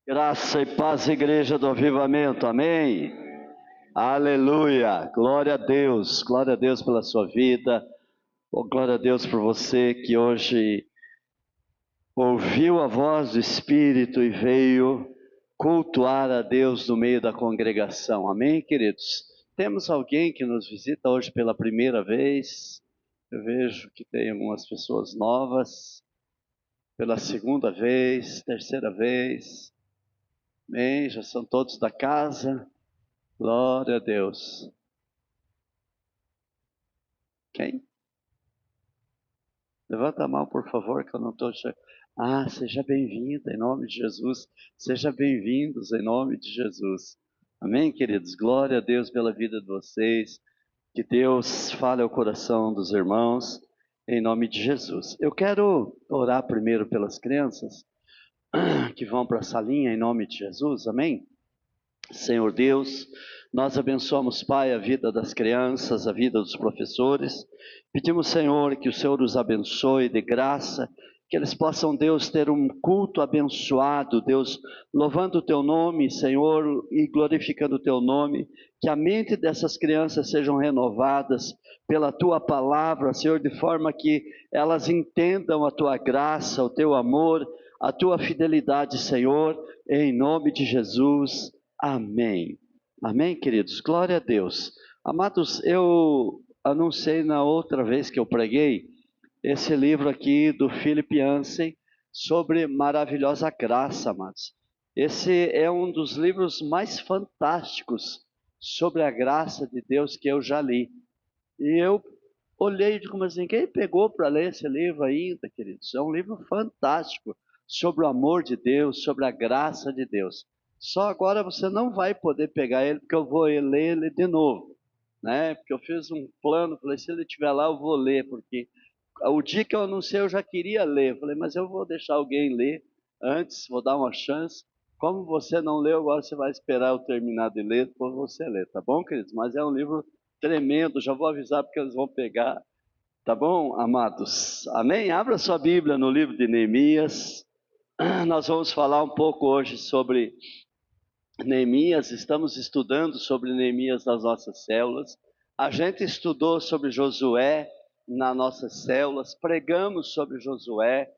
Graça e paz, igreja do avivamento, amém? Aleluia, glória a Deus pela sua vida, glória a Deus por você que hoje ouviu a voz do Espírito e veio cultuar a Deus no meio da congregação, amém, queridos? Temos alguém que nos visita hoje pela primeira vez, eu vejo que tem algumas pessoas novas, pela segunda vez, terceira vez, amém, já são todos da casa. Glória a Deus. Quem? Levanta a mão, por favor, que eu não estou enxergando. Ah, seja bem-vinda em nome de Jesus. Seja bem-vindos em nome de Jesus. Amém, queridos? Glória a Deus pela vida de vocês. Que Deus fale ao coração dos irmãos em nome de Jesus. Eu quero orar primeiro pelas crianças que vão para a salinha em nome de Jesus. Amém? Senhor Deus, nós abençoamos, Pai, a vida das crianças, a vida dos professores. Pedimos, Senhor, que o Senhor os abençoe de graça, que eles possam, Deus, ter um culto abençoado, Deus, louvando o Teu nome, Senhor, e glorificando o Teu nome, que a mente dessas crianças sejam renovadas pela Tua palavra, Senhor, de forma que elas entendam a Tua graça, o Teu amor, a Tua fidelidade, Senhor, em nome de Jesus. Amém. Amém, queridos? Glória a Deus. Amados, eu anunciei na outra vez que eu preguei esse livro aqui do Philip Yancey sobre maravilhosa graça, amados. Esse é um dos livros mais fantásticos sobre a graça de Deus que eu já li. E eu olhei como assim, quem pegou para ler esse livro ainda, queridos? É um livro fantástico sobre o amor de Deus, sobre a graça de Deus. Só agora você não vai poder pegar ele, porque eu vou ler ele de novo, né? Porque eu fiz um plano, falei, se ele estiver lá eu vou ler, porque o dia que eu anunciei eu já queria ler. Falei, mas eu vou deixar alguém ler antes, vou dar uma chance. Como você não leu, agora você vai esperar eu terminar de ler, depois você ler, tá bom, queridos? Mas é um livro tremendo, já vou avisar porque eles vão pegar, tá bom, amados? Amém? Abra sua Bíblia no livro de Neemias. Nós vamos falar um pouco hoje sobre Neemias, estamos estudando sobre Neemias nas nossas células. A gente estudou sobre Josué nas nossas células, pregamos sobre Josué.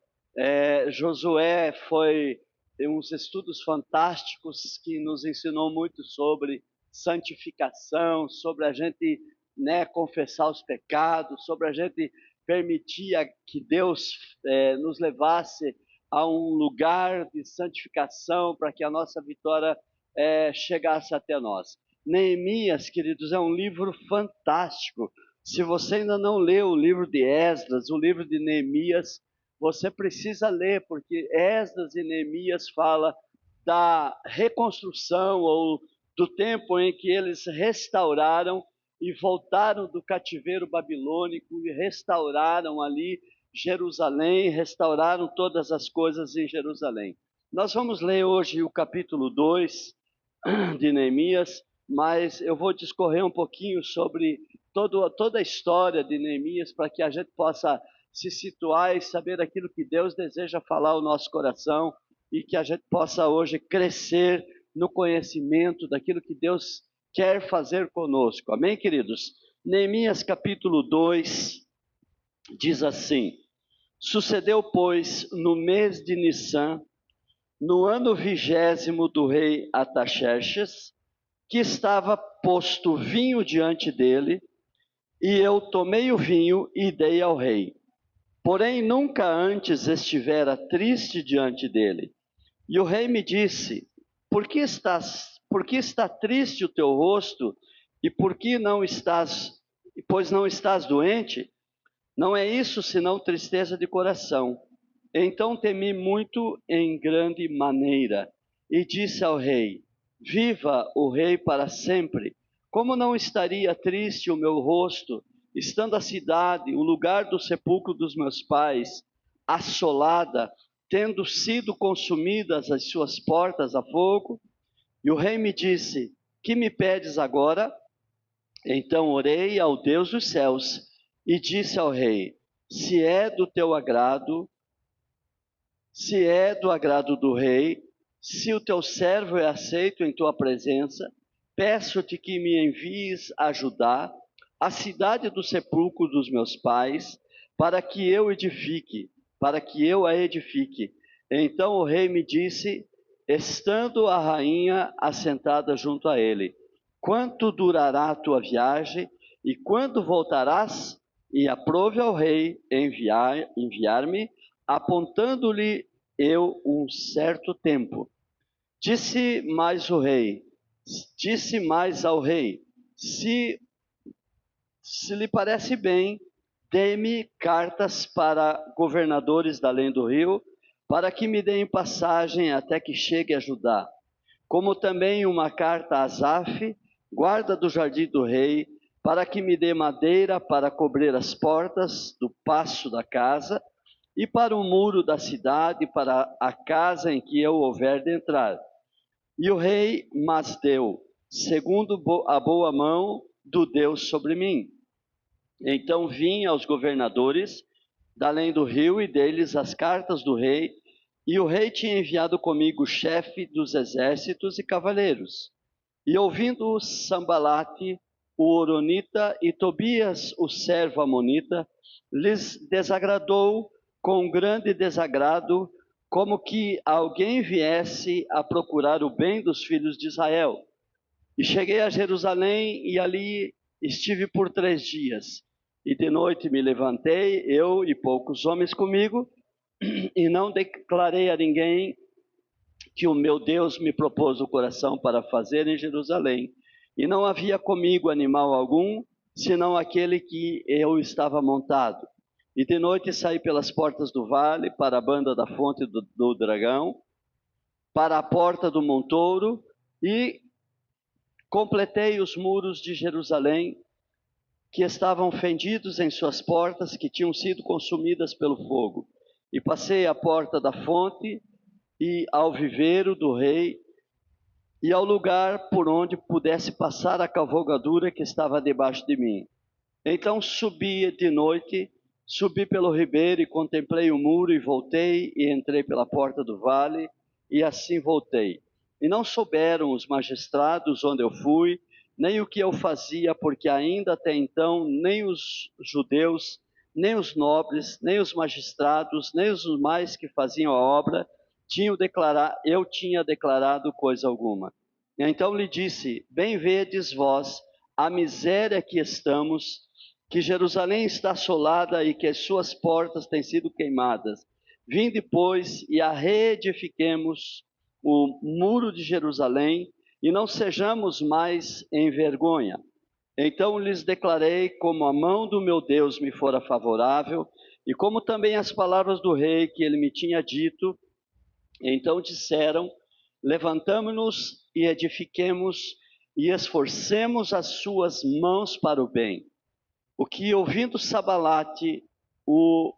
Josué foi uns estudos fantásticos que nos ensinou muito sobre santificação, sobre a gente, né, confessar os pecados, sobre a gente permitir que Deus nos levasse a um lugar de santificação para que a nossa vitória chegasse até nós. Neemias, queridos, é um livro fantástico. Se você ainda não leu o livro de Esdras, o livro de Neemias, você precisa ler, porque Esdras e Neemias fala da reconstrução ou do tempo em que eles restauraram e voltaram do cativeiro babilônico e restauraram ali Jerusalém, restauraram todas as coisas em Jerusalém. Nós vamos ler hoje o capítulo 2 de Neemias, mas eu vou discorrer um pouquinho sobre toda a história de Neemias para que a gente possa se situar e saber aquilo que Deus deseja falar ao nosso coração e que a gente possa hoje crescer no conhecimento daquilo que Deus quer fazer conosco. Amém, queridos? Neemias capítulo 2 diz assim: Sucedeu, pois, no mês de Nissan, no ano 20º do rei Artaxerxes, que estava posto vinho diante dele, e eu tomei o vinho e dei ao rei. Porém, nunca antes estivera triste diante dele. E o rei me disse: por que está triste o teu rosto? E por que não estás, pois não estás doente? Não é isso senão tristeza de coração. Então temi muito em grande maneira, e disse ao rei: viva o rei para sempre! Como não estaria triste o meu rosto, estando a cidade, o lugar do sepulcro dos meus pais, assolada, tendo sido consumidas as suas portas a fogo? E o rei me disse: que me pedes agora? Então orei ao Deus dos céus e disse ao rei: se é do agrado do rei, se o teu servo é aceito em tua presença, peço-te que me envies a Judá, a cidade do sepulcro dos meus pais, para que eu a edifique. Então o rei me disse, estando a rainha assentada junto a ele: quanto durará a tua viagem e quando voltarás? E aprove ao rei enviar-me, apontando-lhe eu um certo tempo. Disse mais ao rei, se lhe parece bem, dê-me cartas para governadores da além do rio, para que me deem passagem até que chegue a Judá, como também uma carta a Asaf, guarda do jardim do rei, para que me dê madeira para cobrir as portas do paço da casa, e para o muro da cidade, para a casa em que eu houver de entrar. E o rei mas deu, segundo a boa mão do Deus sobre mim. Então vim aos governadores da além do rio e deles as cartas do rei, e o rei tinha enviado comigo o chefe dos exércitos e cavaleiros. E ouvindo Sambalate, o Horonita, e Tobias, o servo amonita, lhes desagradou com grande desagrado, como que alguém viesse a procurar o bem dos filhos de Israel. E cheguei a Jerusalém e ali estive por 3 dias. E de noite me levantei, eu e poucos homens comigo, e não declarei a ninguém que o meu Deus me propôs o coração para fazer em Jerusalém. E não havia comigo animal algum, senão aquele que eu estava montado. E de noite saí pelas portas do vale, para a banda da fonte do dragão, para a porta do montouro, e completei os muros de Jerusalém, que estavam fendidos em suas portas, que tinham sido consumidas pelo fogo. E passei à porta da fonte, e ao viveiro do rei, e ao lugar por onde pudesse passar a cavalgadura que estava debaixo de mim. Então subi de noite, subi pelo ribeiro e contemplei o muro, e voltei e entrei pela porta do vale, e assim voltei. E não souberam os magistrados onde eu fui, nem o que eu fazia, porque ainda até então nem os judeus, nem os nobres, nem os magistrados, nem os mais que faziam a obra, eu tinha declarado coisa alguma. Então lhe disse, bem vedes vós a miséria que estamos, que Jerusalém está assolada e que as suas portas têm sido queimadas. Vinde, pois, e a reedifiquemos o muro de Jerusalém, e não sejamos mais em vergonha. Então lhes declarei como a mão do meu Deus me fora favorável, e como também as palavras do rei que ele me tinha dito. Então disseram, levantamo-nos e edifiquemos, e esforcemos as suas mãos para o bem. O que, ouvindo Sambalate, o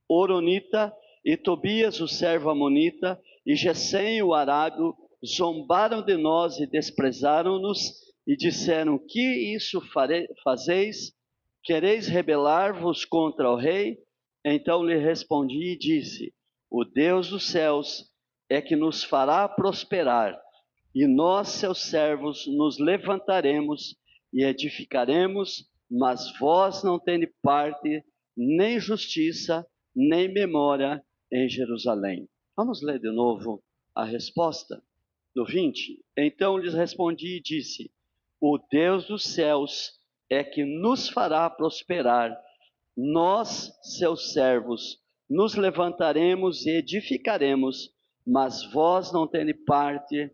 Horonita, e Tobias, o servo amonita, e Gesem, o arábio, zombaram de nós e desprezaram-nos, e disseram, que isso fazeis? Quereis rebelar-vos contra o rei? Então lhe respondi e disse, o Deus dos céus é que nos fará prosperar, e nós, seus servos, nos levantaremos e edificaremos, mas vós não tendes parte, nem justiça, nem memória em Jerusalém. Vamos ler de novo a resposta do 20. Então lhes respondi e disse, o Deus dos céus é que nos fará prosperar, nós, seus servos, nos levantaremos e edificaremos, mas vós não tendes parte,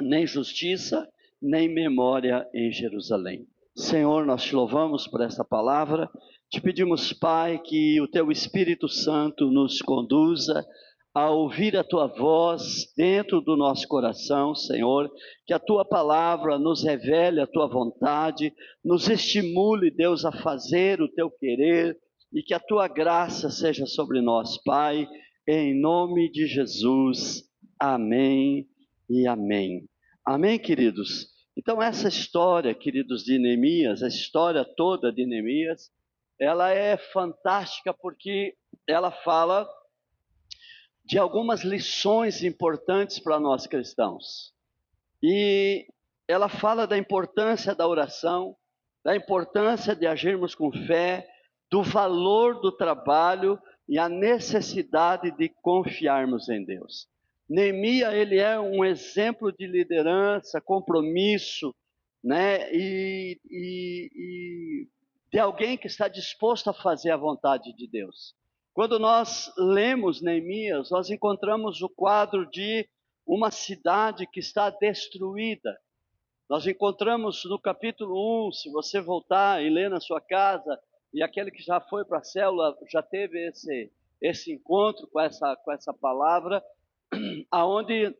nem justiça, nem memória em Jerusalém. Senhor, nós te louvamos por essa palavra, te pedimos, Pai, que o teu Espírito Santo nos conduza a ouvir a tua voz dentro do nosso coração, Senhor, que a tua palavra nos revele a tua vontade, nos estimule, Deus, a fazer o teu querer, e que a tua graça seja sobre nós, Pai, em nome de Jesus. Amém e amém. Amém, queridos? Então essa história, queridos, de Neemias, a história toda de Neemias, ela é fantástica porque ela fala de algumas lições importantes para nós cristãos. E ela fala da importância da oração, da importância de agirmos com fé, do valor do trabalho e a necessidade de confiarmos em Deus. Neemias, ele é um exemplo de liderança, compromisso, né? E de alguém que está disposto a fazer a vontade de Deus. Quando nós lemos Neemias, nós encontramos o quadro de uma cidade que está destruída. Nós encontramos no capítulo 1, se você voltar e ler na sua casa, e aquele que já foi para a célula já teve esse encontro com essa palavra, aonde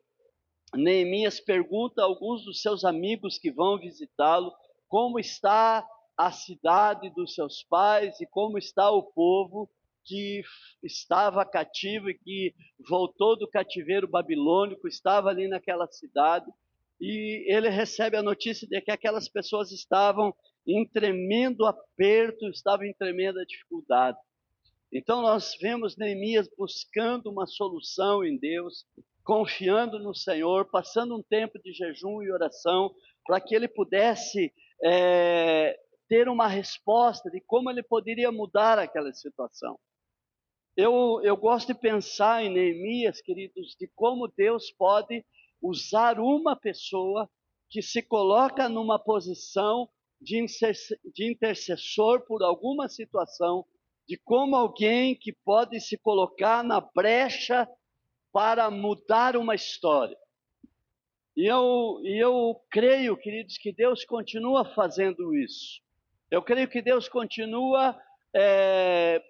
Neemias pergunta a alguns dos seus amigos que vão visitá-lo como está a cidade dos seus pais e como está o povo que estava cativo e que voltou do cativeiro babilônico, estava ali naquela cidade, e ele recebe a notícia de que aquelas pessoas estavam em tremendo aperto, estavam em tremenda dificuldade. Então nós vemos Neemias buscando uma solução em Deus, confiando no Senhor, passando um tempo de jejum e oração para que ele pudesse ter uma resposta de como ele poderia mudar aquela situação. Eu gosto de pensar em Neemias, queridos, de como Deus pode usar uma pessoa que se coloca numa posição de intercessor por alguma situação, de como alguém que pode se colocar na brecha para mudar uma história. E eu creio, queridos, que Deus continua fazendo isso. Eu creio que Deus continua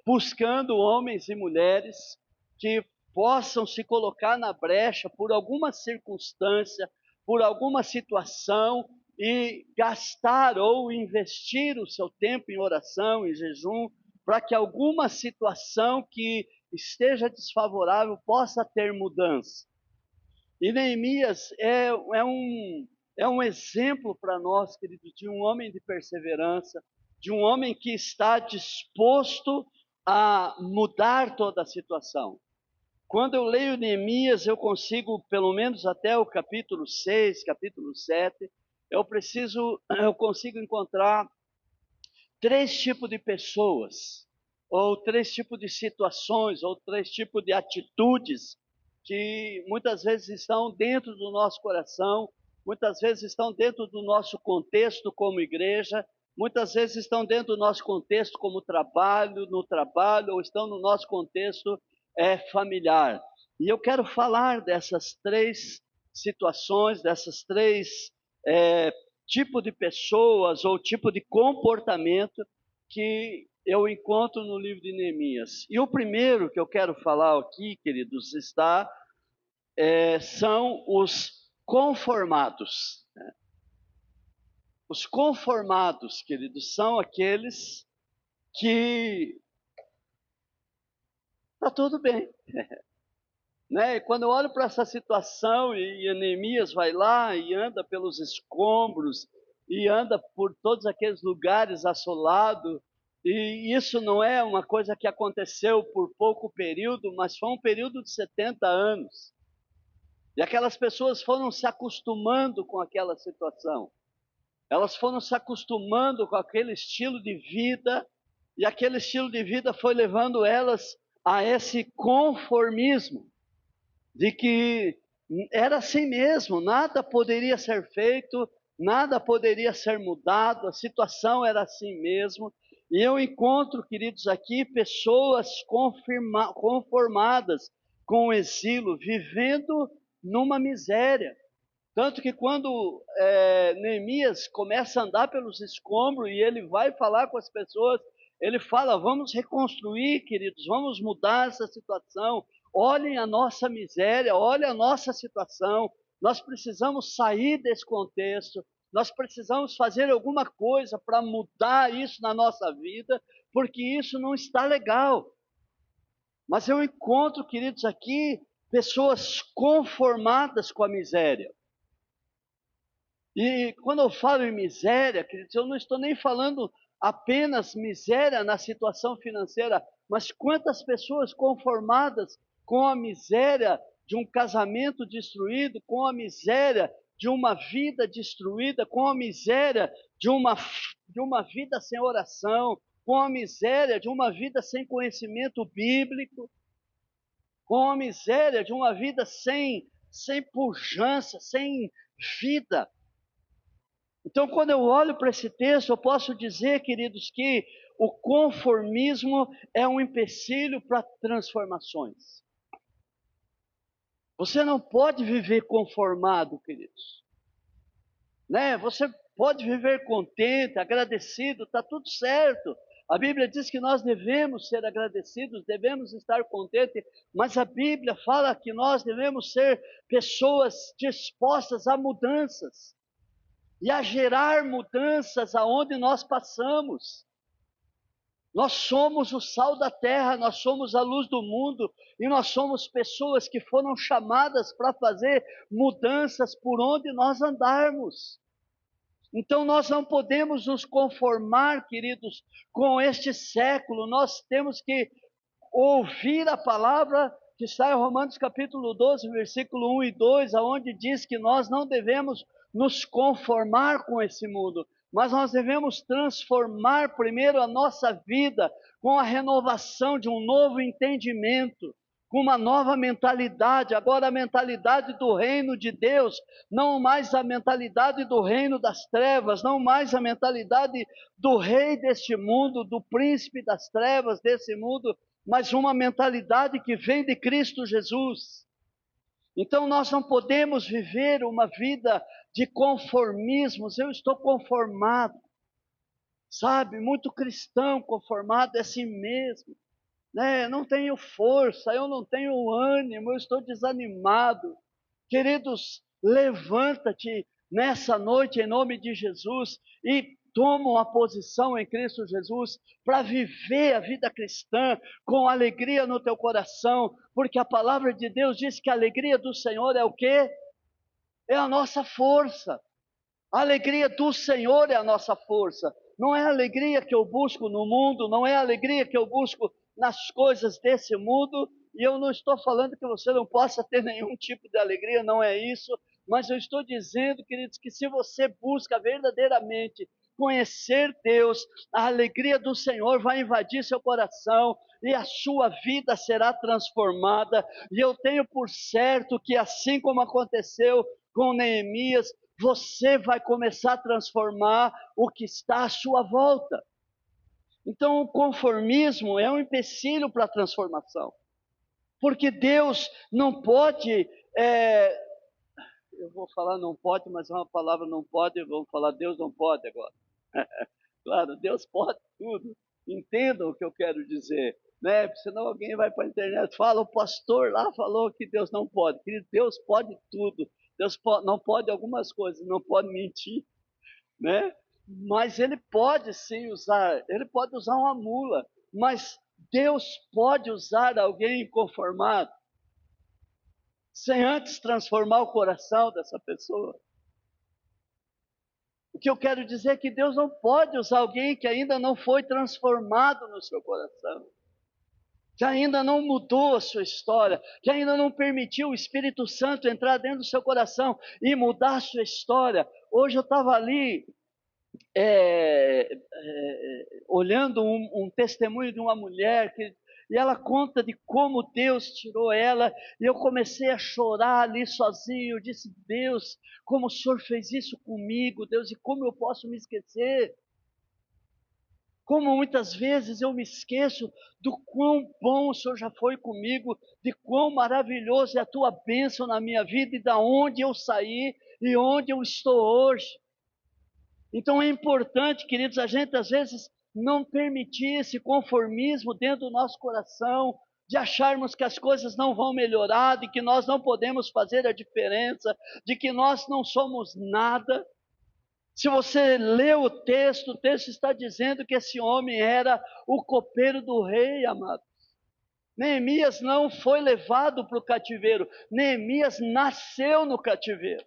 buscando homens e mulheres que possam se colocar na brecha por alguma circunstância, por alguma situação, e gastar ou investir o seu tempo em oração, em jejum, para que alguma situação que esteja desfavorável possa ter mudança. E Neemias é um exemplo para nós, querido, de um homem de perseverança, de um homem que está disposto a mudar toda a situação. Quando eu leio Neemias, eu consigo, pelo menos até o capítulo 6, capítulo 7, eu consigo encontrar 3 tipos de pessoas, ou 3 tipos de situações, ou 3 tipos de atitudes que muitas vezes estão dentro do nosso coração, muitas vezes estão dentro do nosso contexto como igreja, muitas vezes estão dentro do nosso contexto como no trabalho, ou estão no nosso contexto familiar. E eu quero falar dessas 3 situações, dessas 3 tipo de pessoas ou tipo de comportamento que eu encontro no livro de Neemias. E o primeiro que eu quero falar aqui, queridos, são os conformados. Os conformados, queridos, são aqueles que está tudo bem. Né? E quando eu olho para essa situação e Neemias vai lá e anda pelos escombros e anda por todos aqueles lugares assolados, e isso não é uma coisa que aconteceu por pouco período, mas foi um período de 70 anos. E aquelas pessoas foram se acostumando com aquela situação. Elas foram se acostumando com aquele estilo de vida, e aquele estilo de vida foi levando elas a esse conformismo, de que era assim mesmo, nada poderia ser feito, nada poderia ser mudado, a situação era assim mesmo. E eu encontro, queridos, aqui pessoas conformadas com o exílio, vivendo numa miséria. Tanto que quando Neemias começa a andar pelos escombros e ele vai falar com as pessoas, ele fala: vamos reconstruir, queridos, vamos mudar essa situação. Olhem a nossa miséria, olhem a nossa situação. Nós precisamos sair desse contexto, nós precisamos fazer alguma coisa para mudar isso na nossa vida, porque isso não está legal. Mas eu encontro, queridos, aqui pessoas conformadas com a miséria. E quando eu falo em miséria, queridos, eu não estou nem falando apenas miséria na situação financeira, mas quantas pessoas conformadas com a miséria de um casamento destruído, com a miséria de uma vida destruída, com a miséria de uma vida sem oração, com a miséria de uma vida sem conhecimento bíblico, com a miséria de uma vida sem pujança, sem vida. Então, quando eu olho para esse texto, eu posso dizer, queridos, que o conformismo é um empecilho para transformações. Você não pode viver conformado, queridos. Né? Você pode viver contente, agradecido, está tudo certo. A Bíblia diz que nós devemos ser agradecidos, devemos estar contentes, mas a Bíblia fala que nós devemos ser pessoas dispostas a mudanças e a gerar mudanças aonde nós passamos. Nós somos o sal da terra, nós somos a luz do mundo e nós somos pessoas que foram chamadas para fazer mudanças por onde nós andarmos. Então nós não podemos nos conformar, queridos, com este século. Nós temos que ouvir a palavra que está em Romanos capítulo 12, versículo 1 e 2, aonde diz que nós não devemos nos conformar com esse mundo, mas nós devemos transformar primeiro a nossa vida com a renovação de um novo entendimento, com uma nova mentalidade, agora a mentalidade do reino de Deus, não mais a mentalidade do reino das trevas, não mais a mentalidade do rei deste mundo, do príncipe das trevas desse mundo, mas uma mentalidade que vem de Cristo Jesus. Então nós não podemos viver uma vida de conformismos. Eu estou conformado, sabe? Muito cristão conformado é assim mesmo, né? Não tenho força, eu não tenho ânimo, eu estou desanimado. Queridos, levanta-te nessa noite em nome de Jesus e toma uma posição em Cristo Jesus para viver a vida cristã com alegria no teu coração, porque a palavra de Deus diz que a alegria do Senhor é o quê? É a nossa força. A alegria do Senhor é a nossa força. Não é a alegria que eu busco no mundo, não é a alegria que eu busco nas coisas desse mundo. E eu não estou falando que você não possa ter nenhum tipo de alegria, não é isso. Mas eu estou dizendo, queridos, que se você busca verdadeiramente conhecer Deus, a alegria do Senhor vai invadir seu coração e a sua vida será transformada. E eu tenho por certo que assim como aconteceu com Neemias, você vai começar a transformar o que está à sua volta. Então, o conformismo é um empecilho para a transformação, porque Deus não pode, eu vou falar não pode, mas é uma palavra não pode, eu vou falar Deus não pode agora. Claro, Deus pode tudo, entendam o que eu quero dizer, né? Senão alguém vai para a internet e fala, o pastor lá falou que Deus não pode. Querido, Deus pode tudo. Deus não pode algumas coisas, não pode mentir, né? Mas ele pode sim usar, ele pode usar uma mula, mas Deus pode usar alguém inconformado, sem antes transformar o coração dessa pessoa. O que eu quero dizer é que Deus não pode usar alguém que ainda não foi transformado no seu coração, que ainda não mudou a sua história, que ainda não permitiu o Espírito Santo entrar dentro do seu coração e mudar a sua história. Hoje eu estava ali olhando um testemunho de uma mulher e ela conta de como Deus tirou ela, e eu comecei a chorar ali sozinho. Eu disse, Deus, como o Senhor fez isso comigo, Deus, e como eu posso me esquecer? Como muitas vezes eu me esqueço do quão bom o Senhor já foi comigo, de quão maravilhoso é a tua bênção na minha vida e da onde eu saí e onde eu estou hoje. Então é importante, queridos, a gente às vezes não permitir esse conformismo dentro do nosso coração, de acharmos que as coisas não vão melhorar, de que nós não podemos fazer a diferença, de que nós não somos nada. Se você lê o texto está dizendo que esse homem era o copeiro do rei, amado. Neemias não foi levado para o cativeiro, Neemias nasceu no cativeiro.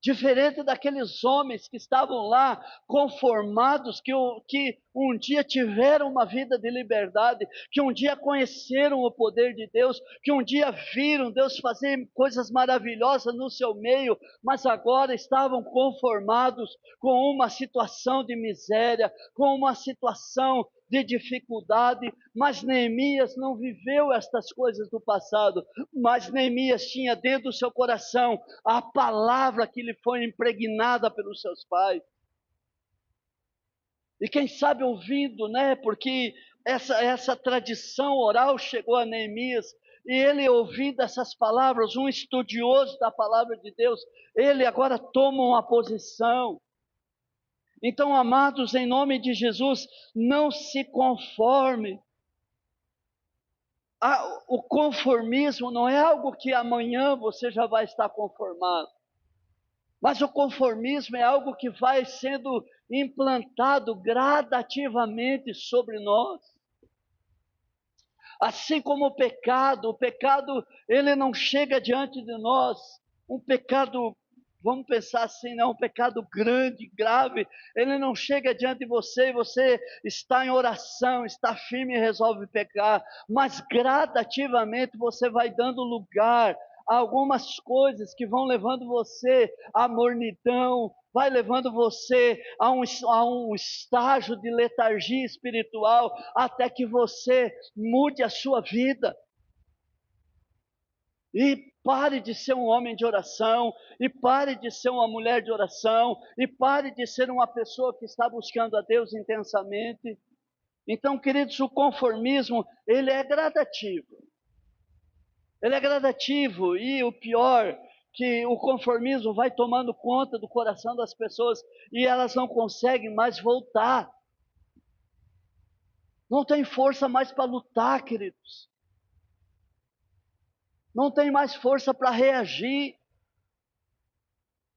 Diferente daqueles homens que estavam lá conformados, que um dia tiveram uma vida de liberdade, que um dia conheceram o poder de Deus, que um dia viram Deus fazer coisas maravilhosas no seu meio, mas agora estavam conformados com uma situação de miséria, com uma situação de dificuldade. Mas Neemias não viveu estas coisas do passado, mas Neemias tinha dentro do seu coração a palavra que lhe foi impregnada pelos seus pais. E quem sabe ouvindo, né? Porque essa tradição oral chegou a Neemias, e ele ouvindo essas palavras, um estudioso da palavra de Deus, ele agora toma uma posição. Então, amados, em nome de Jesus, não se conforme. O conformismo não é algo que amanhã você já vai estar conformado. Mas o conformismo é algo que vai sendo implantado gradativamente sobre nós. Assim como o pecado ele não chega diante de nós, um pecado, vamos pensar assim, não, um pecado grande, grave, ele não chega diante de você e você está em oração, está firme e resolve pecar, mas gradativamente você vai dando lugar a algumas coisas que vão levando você à mornidão, vai levando você a um estágio de letargia espiritual, até que você mude a sua vida. E pare de ser um homem de oração, e pare de ser uma mulher de oração, e pare de ser uma pessoa que está buscando a Deus intensamente. Então, queridos, o conformismo, ele é gradativo. Ele é gradativo, e o pior, que o conformismo vai tomando conta do coração das pessoas e elas não conseguem mais voltar. Não tem força mais para lutar, queridos. Não tem mais força para reagir.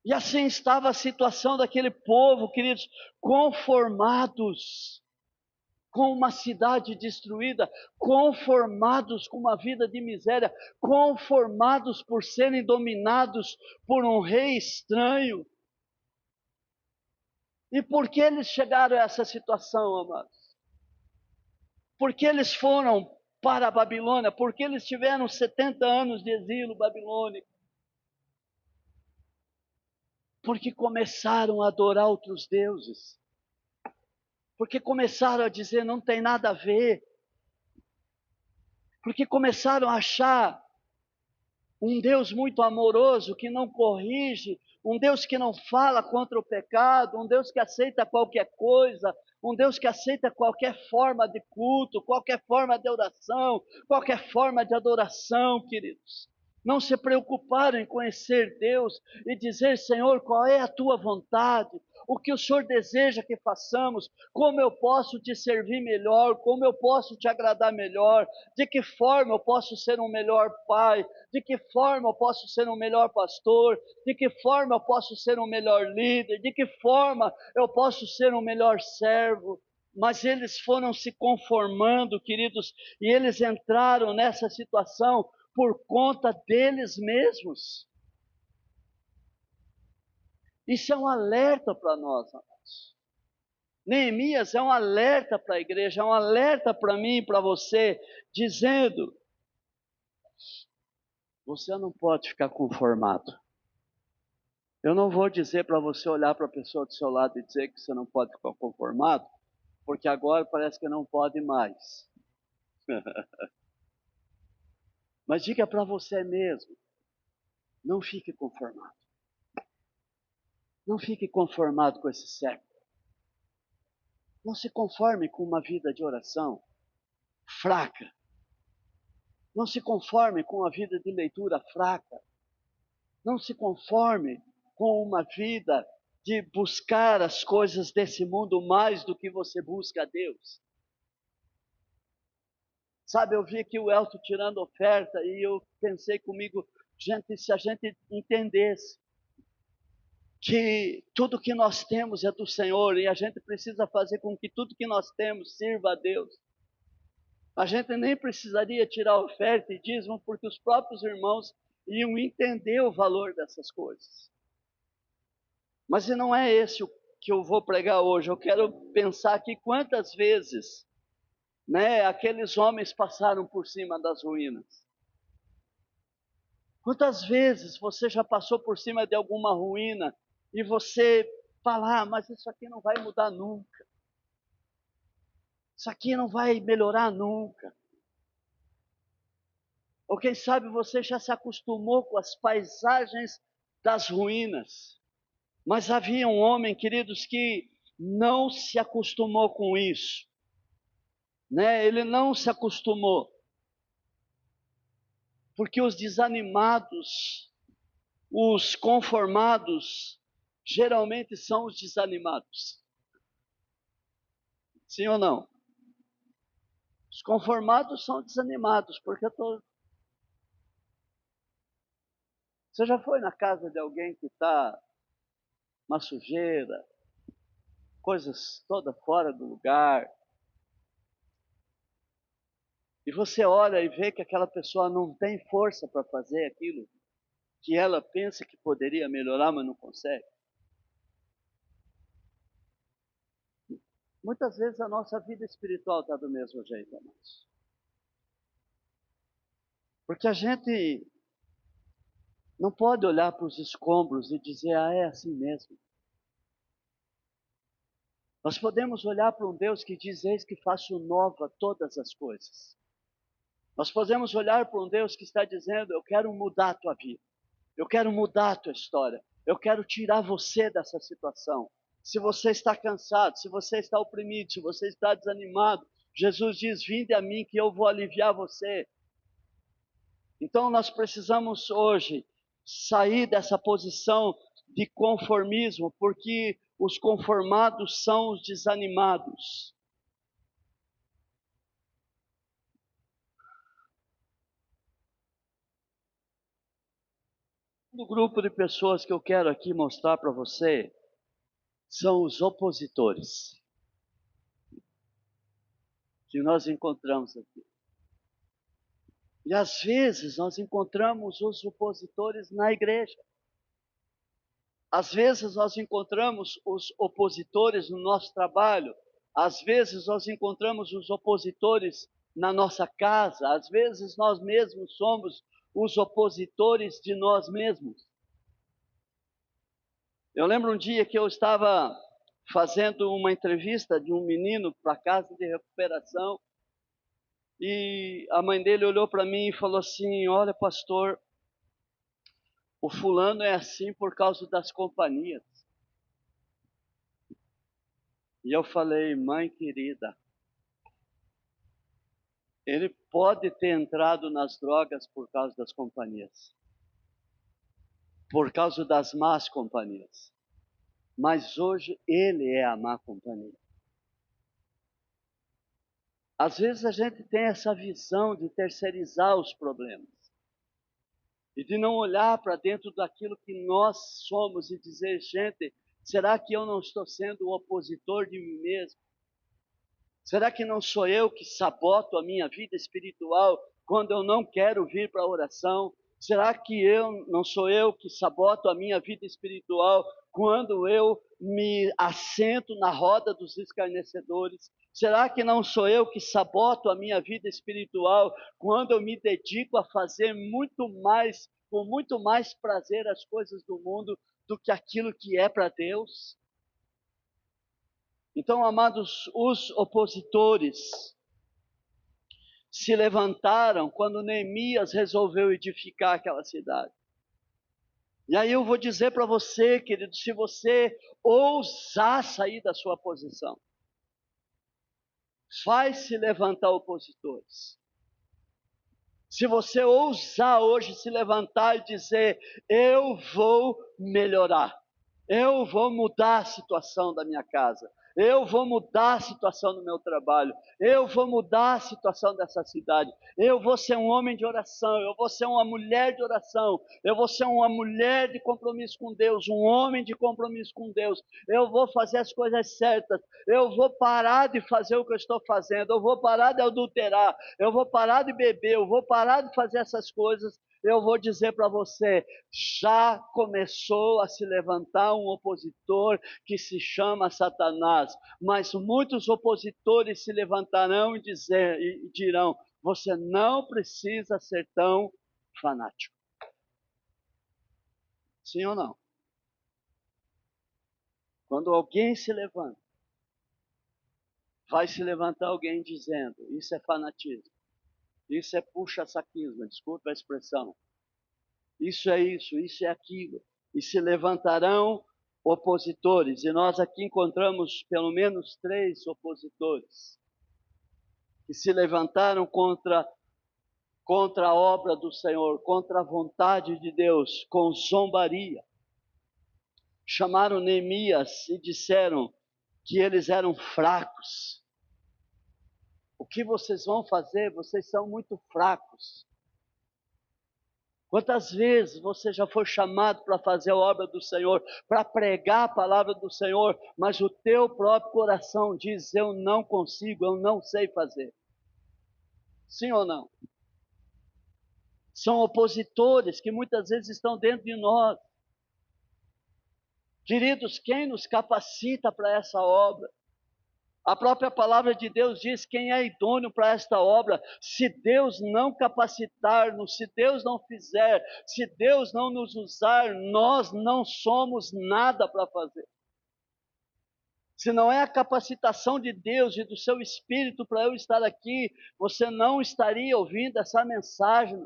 E assim estava a situação daquele povo, queridos, conformados com uma cidade destruída, conformados com uma vida de miséria, conformados por serem dominados por um rei estranho. E por que eles chegaram a essa situação, amados? Porque eles foram para a Babilônia, porque eles tiveram 70 anos de exílio babilônico. Porque começaram a adorar outros deuses. Porque começaram a dizer, não tem nada a ver. Porque começaram a achar um Deus muito amoroso, que não corrige, um Deus que não fala contra o pecado, um Deus que aceita qualquer coisa, um Deus que aceita qualquer forma de culto, qualquer forma de oração, qualquer forma de adoração, queridos. Não se preocuparam em conhecer Deus e dizer, Senhor, qual é a tua vontade? O que o Senhor deseja que façamos? Como eu posso te servir melhor? Como eu posso te agradar melhor? De que forma eu posso ser um melhor pai? De que forma eu posso ser um melhor pastor? De que forma eu posso ser um melhor líder? De que forma eu posso ser um melhor servo? Mas eles foram se conformando, queridos, e eles entraram nessa situação por conta deles mesmos. Isso é um alerta para nós, amados. Neemias é um alerta para a igreja, é um alerta para mim e para você, dizendo: você não pode ficar conformado. Eu não vou dizer para você olhar para a pessoa do seu lado e dizer que você não pode ficar conformado, porque agora parece que não pode mais. Mas diga para você mesmo, não fique conformado. Não fique conformado com esse século. Não se conforme com uma vida de oração fraca. Não se conforme com uma vida de leitura fraca. Não se conforme com uma vida de buscar as coisas desse mundo mais do que você busca a Deus. Sabe, eu vi aqui o Elton tirando oferta e eu pensei comigo, gente, se a gente entendesse que tudo que nós temos é do Senhor e a gente precisa fazer com que tudo que nós temos sirva a Deus, a gente nem precisaria tirar oferta e dízimo, porque os próprios irmãos iam entender o valor dessas coisas. Mas não é esse o que eu vou pregar hoje. Eu quero pensar aqui quantas vezes, né, aqueles homens passaram por cima das ruínas. Quantas vezes você já passou por cima de alguma ruína e você fala, mas isso aqui não vai mudar nunca. Isso aqui não vai melhorar nunca. Ou quem sabe você já se acostumou com as paisagens das ruínas. Mas havia um homem, queridos, que não se acostumou com isso. Né? Ele não se acostumou. Porque os desanimados, os conformados, geralmente são os desanimados. Sim ou não? Os conformados são desanimados, porque Você já foi na casa de alguém que está uma sujeira, coisas toda fora do lugar, e você olha e vê que aquela pessoa não tem força para fazer aquilo que ela pensa que poderia melhorar, mas não consegue? Muitas vezes a nossa vida espiritual está do mesmo jeito, amados. Porque a gente não pode olhar para os escombros e dizer, é assim mesmo. Nós podemos olhar para um Deus que diz, eis que faço nova todas as coisas. Nós podemos olhar para um Deus que está dizendo, eu quero mudar a tua vida. Eu quero mudar a tua história. Eu quero tirar você dessa situação. Se você está cansado, se você está oprimido, se você está desanimado, Jesus diz, vinde a mim que eu vou aliviar você. Então nós precisamos hoje sair dessa posição de conformismo, porque os conformados são os desanimados. O grupo de pessoas que eu quero aqui mostrar para você são os opositores que nós encontramos aqui. E às vezes nós encontramos os opositores na igreja. Às vezes nós encontramos os opositores no nosso trabalho. Às vezes nós encontramos os opositores na nossa casa. Às vezes nós mesmos somos os opositores de nós mesmos. Eu lembro um dia que eu estava fazendo uma entrevista de um menino para a casa de recuperação. E a mãe dele olhou para mim e falou assim, olha pastor, o fulano é assim por causa das companhias. E eu falei, mãe querida, ele pode ter entrado nas drogas por causa das companhias. Por causa das más companhias. Mas hoje ele é a má companhia. Às vezes a gente tem essa visão de terceirizar os problemas. E de não olhar para dentro daquilo que nós somos e dizer, gente, será que eu não estou sendo o opositor de mim mesmo? Será que não sou eu que saboto a minha vida espiritual quando eu não quero vir para a oração? Será que não sou eu que saboto a minha vida espiritual quando eu me assento na roda dos escarnecedores? Será que não sou eu que saboto a minha vida espiritual quando eu me dedico a fazer muito mais, com muito mais prazer as coisas do mundo do que aquilo que é para Deus? Então, amados, os opositores se levantaram quando Neemias resolveu edificar aquela cidade. E aí eu vou dizer para você, querido, se você ousar sair da sua posição, vai se levantar opositores. Se você ousar hoje se levantar e dizer, eu vou melhorar, eu vou mudar a situação da minha casa, eu vou mudar a situação do meu trabalho, eu vou mudar a situação dessa cidade, eu vou ser um homem de oração, eu vou ser uma mulher de oração, eu vou ser uma mulher de compromisso com Deus, um homem de compromisso com Deus, eu vou fazer as coisas certas, eu vou parar de fazer o que eu estou fazendo, eu vou parar de adulterar, eu vou parar de beber, eu vou parar de fazer essas coisas, eu vou dizer para você, já começou a se levantar um opositor que se chama Satanás, mas muitos opositores se levantarão e dirão, você não precisa ser tão fanático. Sim ou não? Quando alguém se levanta, vai se levantar alguém dizendo, isso é fanatismo, isso é puxa-saquismo, desculpa a expressão, isso é aquilo, e se levantarão opositores, e nós aqui encontramos pelo menos 3 opositores, que se levantaram contra a obra do Senhor, contra a vontade de Deus, com zombaria. Chamaram Neemias e disseram que eles eram fracos. O que vocês vão fazer? Vocês são muito fracos. Quantas vezes você já foi chamado para fazer a obra do Senhor, para pregar a palavra do Senhor, mas o teu próprio coração diz, eu não consigo, eu não sei fazer. Sim ou não? São opositores que muitas vezes estão dentro de nós. Queridos, quem nos capacita para essa obra? A própria palavra de Deus diz quem é idôneo para esta obra. Se Deus não capacitar-nos, se Deus não fizer, se Deus não nos usar, nós não somos nada para fazer. Se não é a capacitação de Deus e do seu Espírito para eu estar aqui, você não estaria ouvindo essa mensagem.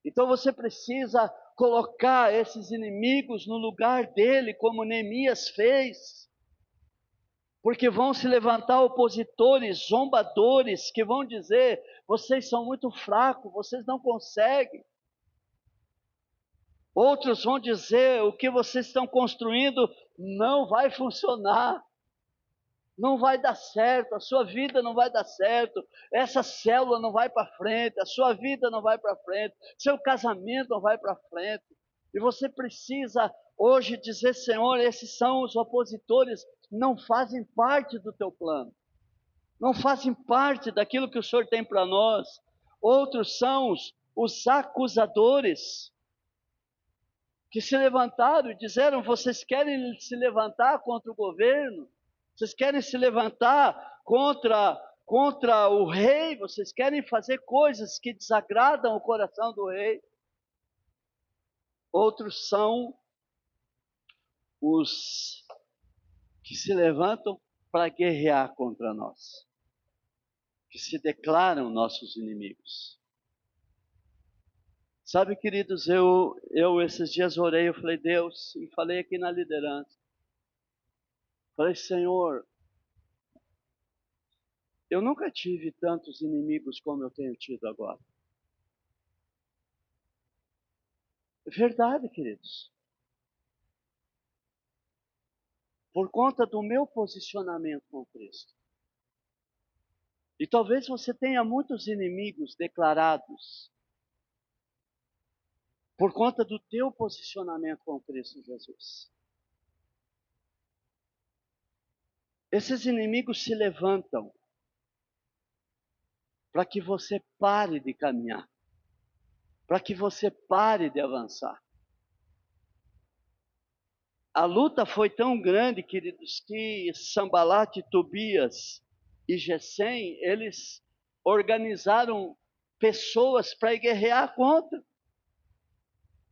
Então você precisa colocar esses inimigos no lugar dele, como Neemias fez. Porque vão se levantar opositores, zombadores, que vão dizer, vocês são muito fracos, vocês não conseguem. Outros vão dizer, o que vocês estão construindo não vai funcionar, não vai dar certo, a sua vida não vai dar certo, essa célula não vai para frente, a sua vida não vai para frente, seu casamento não vai para frente. E você precisa hoje dizer, Senhor, esses são os opositores, não fazem parte do teu plano, não fazem parte daquilo que o Senhor tem para nós. Outros são os acusadores, que se levantaram e disseram, vocês querem se levantar contra o governo? Vocês querem se levantar contra o rei? Vocês querem fazer coisas que desagradam o coração do rei? Outros são os que se levantam para guerrear contra nós, que se declaram nossos inimigos. Sabe, queridos, eu esses dias orei, eu falei, Deus, e falei aqui na liderança, falei, Senhor, eu nunca tive tantos inimigos como eu tenho tido agora. É verdade, queridos. Por conta do meu posicionamento com Cristo. E talvez você tenha muitos inimigos declarados por conta do teu posicionamento com Cristo Jesus. Esses inimigos se levantam para que você pare de caminhar, para que você pare de avançar. A luta foi tão grande, queridos, que Sambalat, Tobias e Gesem, eles organizaram pessoas para guerrear contra.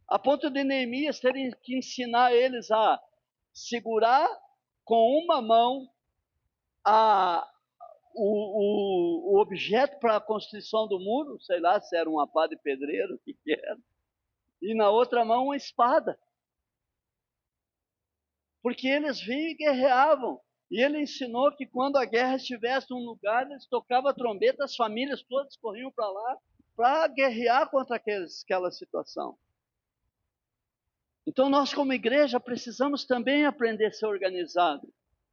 A ponto de Neemias terem que ensinar eles a segurar com uma mão o objeto para a construção do muro, sei lá se era uma pá de pedreiro, o que era, e na outra mão uma espada. Porque eles vinham e guerreavam. E ele ensinou que quando a guerra estivesse num lugar, eles tocavam a trombeta, as famílias todas corriam para lá, para guerrear contra aquela situação. Então nós como igreja precisamos também aprender a ser organizado.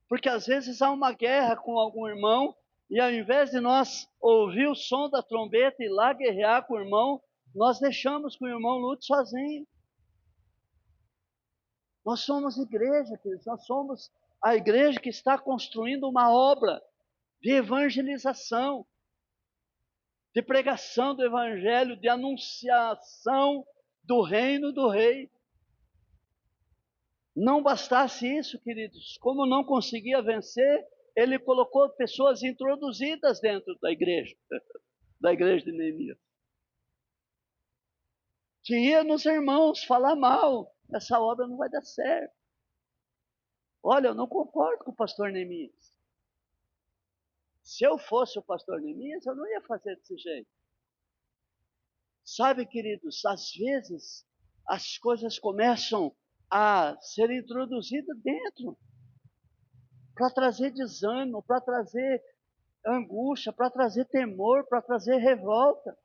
Porque às vezes há uma guerra com algum irmão, e ao invés de nós ouvir o som da trombeta e ir lá guerrear com o irmão, nós deixamos que o irmão lute sozinho. Nós somos igreja, queridos, nós somos a igreja que está construindo uma obra de evangelização. de pregação do evangelho, de anunciação do reino do rei. Não bastasse isso, queridos, como não conseguia vencer, ele colocou pessoas introduzidas dentro da igreja de Neemias. Que ia nos irmãos falar mal, essa obra não vai dar certo. Olha, eu não concordo com o pastor Neemias. Se eu fosse o pastor Neemias, eu não ia fazer desse jeito. Sabe, queridos, às vezes as coisas começam a ser introduzidas dentro, para trazer desânimo, para trazer angústia, para trazer temor, para trazer revolta.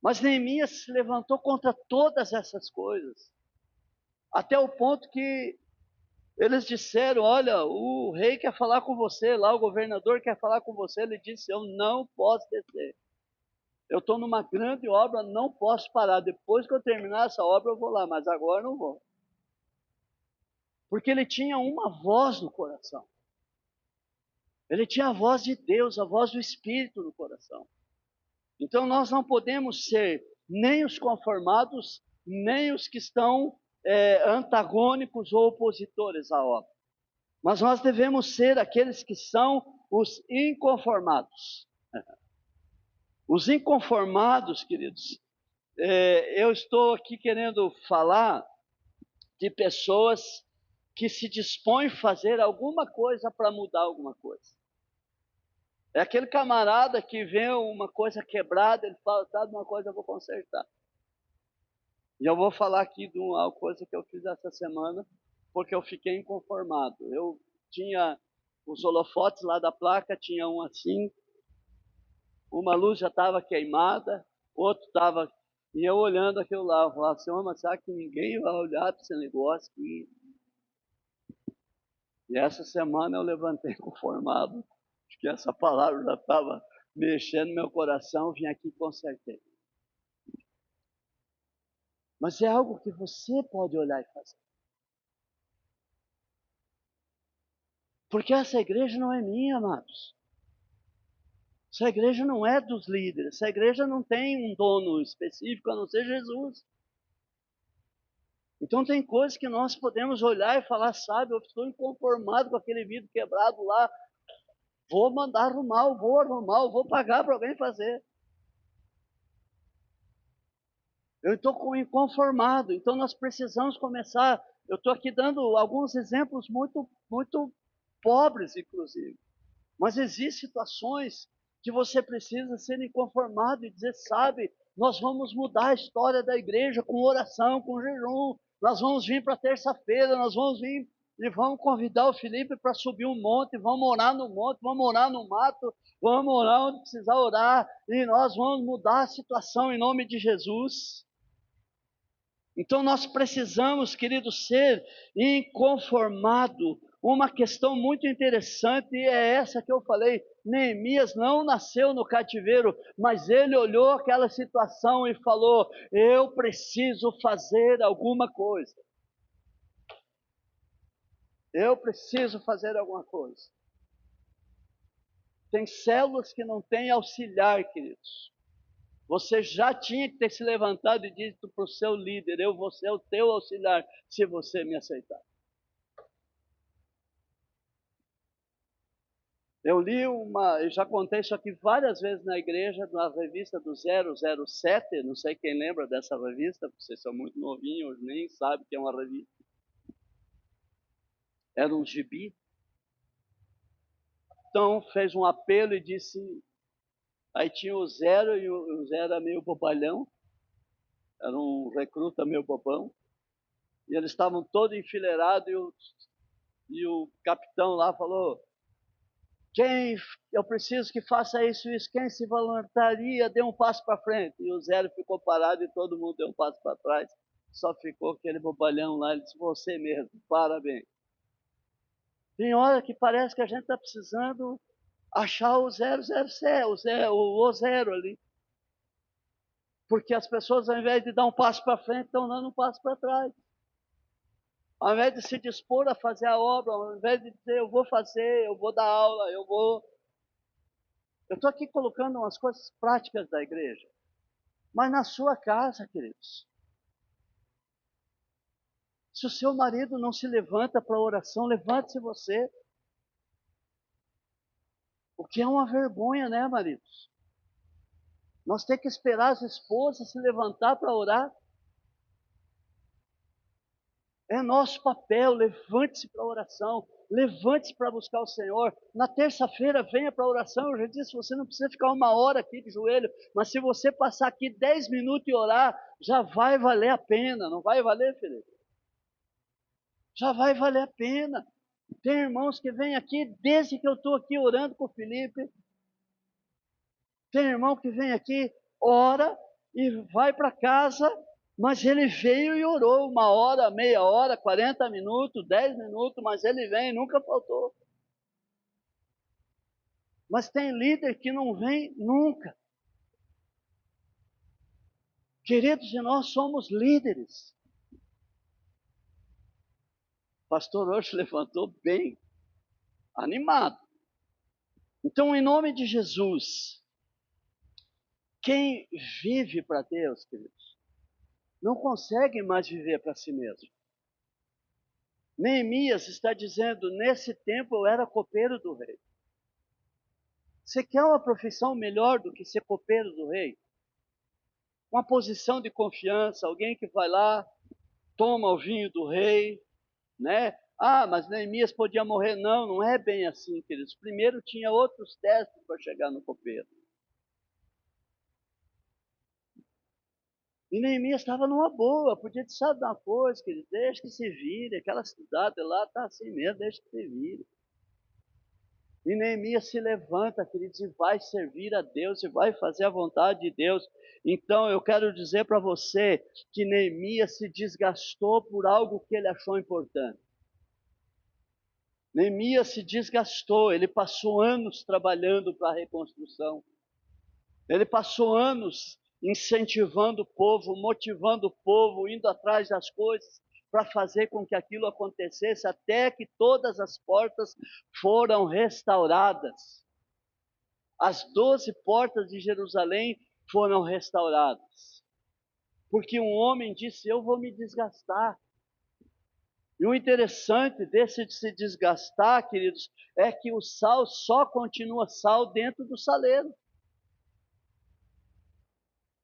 Mas Neemias se levantou contra todas essas coisas, até o ponto que eles disseram: olha, o rei quer falar com você, lá o governador quer falar com você. Ele disse: eu não posso descer. Eu estou numa grande obra, não posso parar. Depois que eu terminar essa obra, eu vou lá, mas agora não vou. Porque ele tinha uma voz no coração. Ele tinha a voz de Deus, a voz do Espírito no coração. Então nós não podemos ser nem os conformados, nem os que estão antagônicos ou opositores à obra. Mas nós devemos ser aqueles que são os inconformados. Os inconformados, queridos, eu estou aqui querendo falar de pessoas que se dispõem a fazer alguma coisa para mudar alguma coisa. É aquele camarada que vê uma coisa quebrada, ele fala: sabe uma coisa, eu vou consertar. E eu vou falar aqui de uma coisa que eu fiz essa semana, porque eu fiquei inconformado. Eu tinha os holofotes lá da placa, tinha um assim, uma luz já estava queimada, outro estava... E eu olhando aquilo lá, eu falava: Senhor, mas será que ninguém vai olhar para esse negócio aqui? E essa semana eu levantei conformado, que essa palavra já estava mexendo no meu coração, vim aqui e consertei. Mas é algo que você pode olhar e fazer. Porque essa igreja não é minha, amados. Essa igreja não é dos líderes. Essa igreja não tem um dono específico, a não ser Jesus. Então tem coisas que nós podemos olhar e falar: sabe, eu estou inconformado com aquele vidro quebrado lá. Vou mandar arrumar, vou arrumar, vou pagar para alguém fazer. Eu estou inconformado, então nós precisamos começar. Eu estou aqui dando alguns exemplos muito pobres, inclusive. Mas existem situações que você precisa ser inconformado e dizer: sabe, nós vamos mudar a história da igreja com oração, com jejum. Nós vamos vir para terça-feira, nós vamos vir e vamos convidar o Felipe para subir um monte, vamos orar no monte, vamos orar no mato, vamos orar onde precisar orar, e nós vamos mudar a situação em nome de Jesus. Então nós precisamos, querido, ser inconformado. Uma questão muito interessante é essa que eu falei: Neemias não nasceu no cativeiro, mas ele olhou aquela situação e falou: eu preciso fazer alguma coisa. Eu preciso fazer alguma coisa. Tem células que não têm auxiliar, queridos. Você já tinha que ter se levantado e dito para o seu líder: eu vou ser o teu auxiliar, se você me aceitar. Eu já contei isso aqui várias vezes na igreja, na revista do 007, não sei quem lembra dessa revista, vocês são muito novinhos, nem sabem que é uma revista. Era um gibi. Então fez um apelo e disse, aí tinha o Zero, e o Zero era meio bobalhão, era um recruta meio bobão, e eles estavam todos enfileirados, e o capitão lá falou: quem eu preciso que faça isso, quem se voluntaria, dê um passo para frente. E o Zero ficou parado e todo mundo deu um passo para trás. Só ficou aquele bobalhão lá. Ele disse: você mesmo, parabéns. Tem hora que parece que a gente está precisando achar o 007, o zero ali. Porque as pessoas, ao invés de dar um passo para frente, estão dando um passo para trás. Ao invés de se dispor a fazer a obra, ao invés de dizer: eu vou fazer, eu vou dar aula, eu vou... Eu estou aqui colocando umas coisas práticas da igreja. Mas na sua casa, queridos, se o seu marido não se levanta para a oração, levante-se você. O que é uma vergonha, né, maridos? Nós temos que esperar as esposas se levantar para orar. É nosso papel, levante-se para a oração, levante-se para buscar o Senhor. Na terça-feira, venha para a oração. Eu já disse, você não precisa ficar 1 hora aqui de joelho, mas se você passar aqui 10 minutos e orar, já vai valer a pena. Não vai valer, Felipe? Já vai valer a pena. Tem irmãos que vêm aqui, desde que eu estou aqui orando com o Felipe. Tem irmão que vem aqui, ora e vai para casa, mas ele veio e orou 1 hora, meia hora, 40 minutos, 10 minutos, mas ele vem, nunca faltou. Mas tem líder que não vem nunca. Queridos, e nós somos líderes. O pastor hoje levantou bem animado. Então, em nome de Jesus, quem vive para Deus, queridos, não consegue mais viver para si mesmo. Neemias está dizendo, nesse tempo eu era copeiro do rei. Você quer uma profissão melhor do que ser copeiro do rei? Uma posição de confiança, alguém que vai lá, toma o vinho do rei, né? Ah, mas Neemias podia morrer. Não, não é bem assim, queridos. Primeiro tinha outros testes para chegar no copeiro. E Neemias estava numa boa, podia te saber uma coisa, querido, deixa que se vire, aquela cidade lá está assim mesmo, deixa que se vire. E Neemias se levanta, queridos, e vai servir a Deus, e vai fazer a vontade de Deus. Então eu quero dizer para você que Neemias se desgastou por algo que ele achou importante. Neemias se desgastou, ele passou anos trabalhando para a reconstrução. Ele passou anos incentivando o povo, motivando o povo, indo atrás das coisas para fazer com que aquilo acontecesse, até que todas as portas foram restauradas. As 12 portas de Jerusalém foram restauradas. Porque um homem disse, eu vou me desgastar. E o interessante desse de se desgastar, queridos, é que o sal só continua sal dentro do saleiro.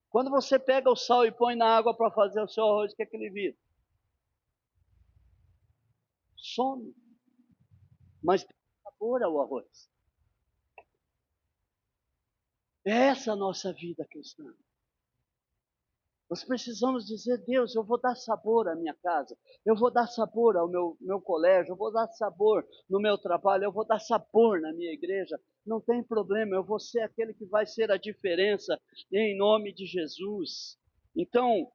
Quando você pega o sal e põe na água para fazer o seu arroz, o que é que ele vira? Some. Mas tem sabor ao arroz. É essa a nossa vida cristã. Nós precisamos dizer, Deus, eu vou dar sabor à minha casa, eu vou dar sabor ao meu colégio, eu vou dar sabor no meu trabalho, eu vou dar sabor na minha igreja. Não tem problema, eu vou ser aquele que vai ser a diferença em nome de Jesus. Então,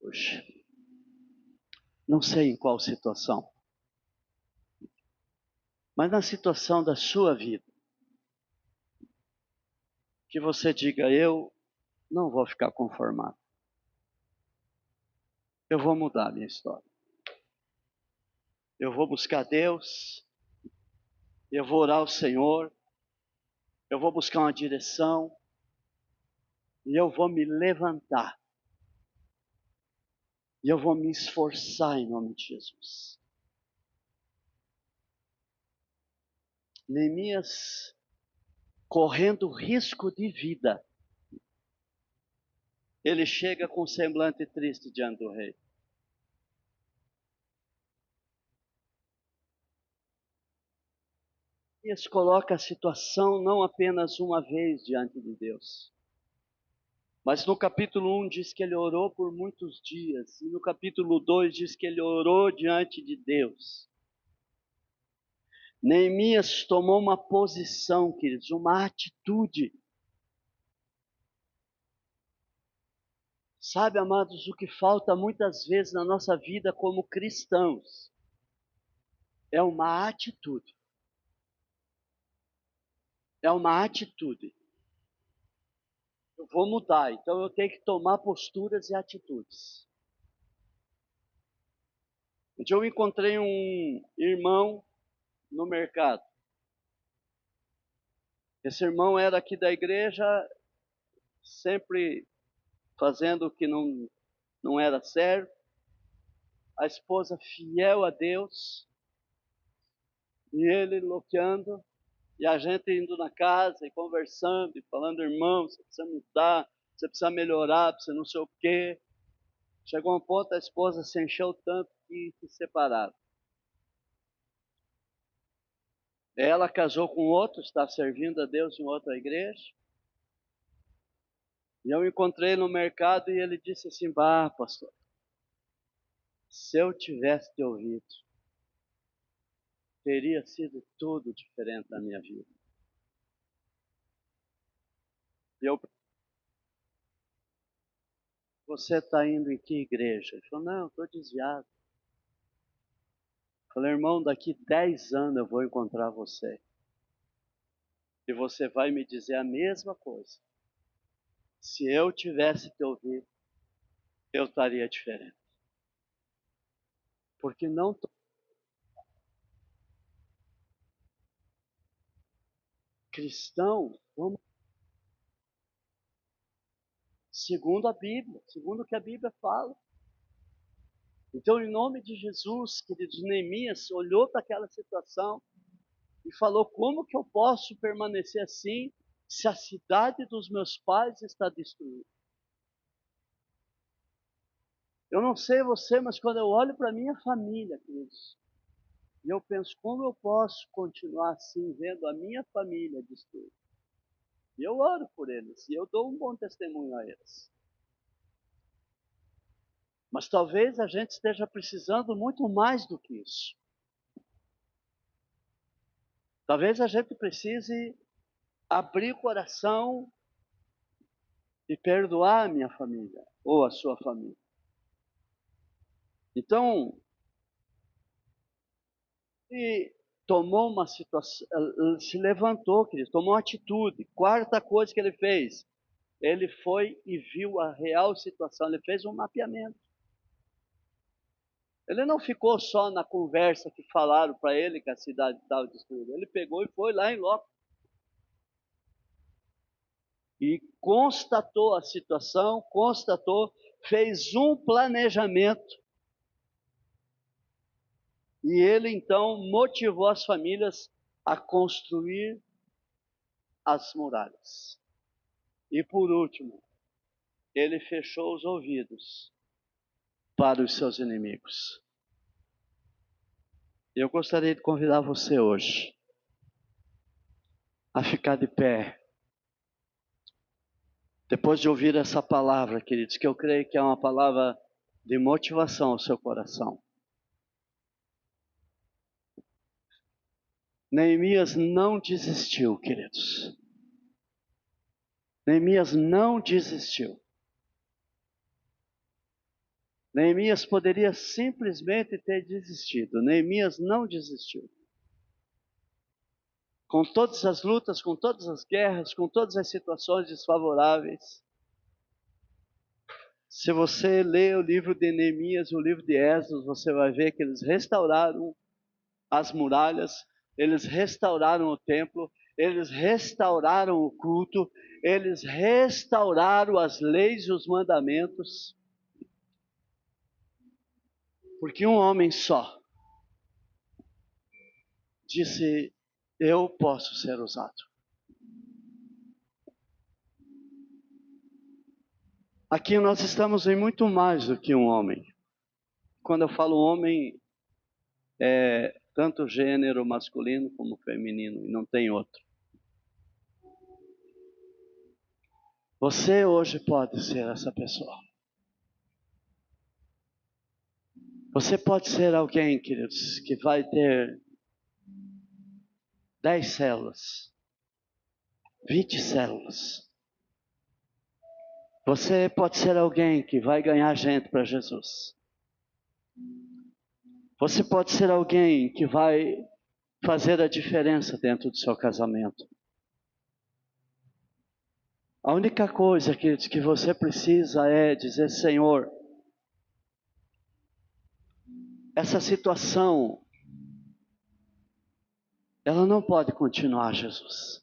puxa, não sei em qual situação, mas na situação da sua vida, que você diga, eu não vou ficar conformado. Eu vou mudar a minha história. Eu vou buscar Deus, eu vou orar ao Senhor, eu vou buscar uma direção, e eu vou me levantar. E eu vou me esforçar em nome de Jesus. Neemias, correndo risco de vida, ele chega com um semblante triste diante do rei. Neemias coloca a situação não apenas uma vez diante de Deus, mas no capítulo 1 diz que ele orou por muitos dias, e no capítulo 2 diz que ele orou diante de Deus. Neemias tomou uma posição, queridos, uma atitude. Sabe, amados, o que falta muitas vezes na nossa vida como cristãos é uma atitude. É uma atitude. Eu vou mudar, então eu tenho que tomar posturas e atitudes. Um dia eu encontrei um irmão no mercado. Esse irmão era aqui da igreja, sempre fazendo o que não era certo. A esposa fiel a Deus, e ele loteando, e a gente indo na casa e conversando e falando: irmão, você precisa mudar, você precisa melhorar, você não sei o quê. Chegou um ponto, a esposa se encheu tanto que se separaram. Ela casou com outro, está servindo a Deus em outra igreja. E eu encontrei no mercado e ele disse assim: bah, pastor, se eu tivesse te ouvido, teria sido tudo diferente na minha vida. E eu: você está indo em que igreja? Ele falou: não, estou desviado. Eu falei: irmão, daqui 10 anos eu vou encontrar você. E você vai me dizer a mesma coisa. Se eu tivesse te ouvido, eu estaria diferente. Porque não tô... cristão, vamos... segundo a Bíblia, segundo o que a Bíblia fala. Então, em nome de Jesus, queridos, Neemias olhou para aquela situação e falou: como que eu posso permanecer assim se a cidade dos meus pais está destruída? Eu não sei você, mas quando eu olho para a minha família, queridos, e eu penso: como eu posso continuar assim, vendo a minha família destruída? E eu oro por eles, e eu dou um bom testemunho a eles. Mas talvez a gente esteja precisando muito mais do que isso. Talvez a gente precise abrir o coração e perdoar a minha família, ou a sua família. Então, ele tomou uma situação, se levantou, querido, tomou uma atitude. Quarta coisa que ele fez, ele foi e viu a real situação, ele fez um mapeamento. Ele não ficou só na conversa que falaram para ele que a cidade estava destruída. Ele pegou e foi lá em loco. E constatou a situação, fez um planejamento. E ele então motivou as famílias a construir as muralhas. E por último, ele fechou os ouvidos para os seus inimigos. Eu gostaria de convidar você hoje a ficar de pé. Depois de ouvir essa palavra, queridos, que eu creio que é uma palavra de motivação ao seu coração. Neemias não desistiu, queridos. Neemias não desistiu. Neemias poderia simplesmente ter desistido. Neemias não desistiu. Com todas as lutas, com todas as guerras, com todas as situações desfavoráveis. Se você ler o livro de Neemias, o livro de Esdras, você vai ver que eles restauraram as muralhas, eles restauraram o templo, eles restauraram o culto, eles restauraram as leis e os mandamentos. Porque um homem só disse: eu posso ser usado. Aqui nós estamos em muito mais do que um homem. Quando eu falo homem, é tanto gênero masculino como feminino, e não tem outro. Você hoje pode ser essa pessoa. Você pode ser alguém, queridos, que vai ter 10 células, 20 células. Você pode ser alguém que vai ganhar gente para Jesus. Você pode ser alguém que vai fazer a diferença dentro do seu casamento. A única coisa, queridos, que você precisa é dizer: Senhor, essa situação, ela não pode continuar, Jesus.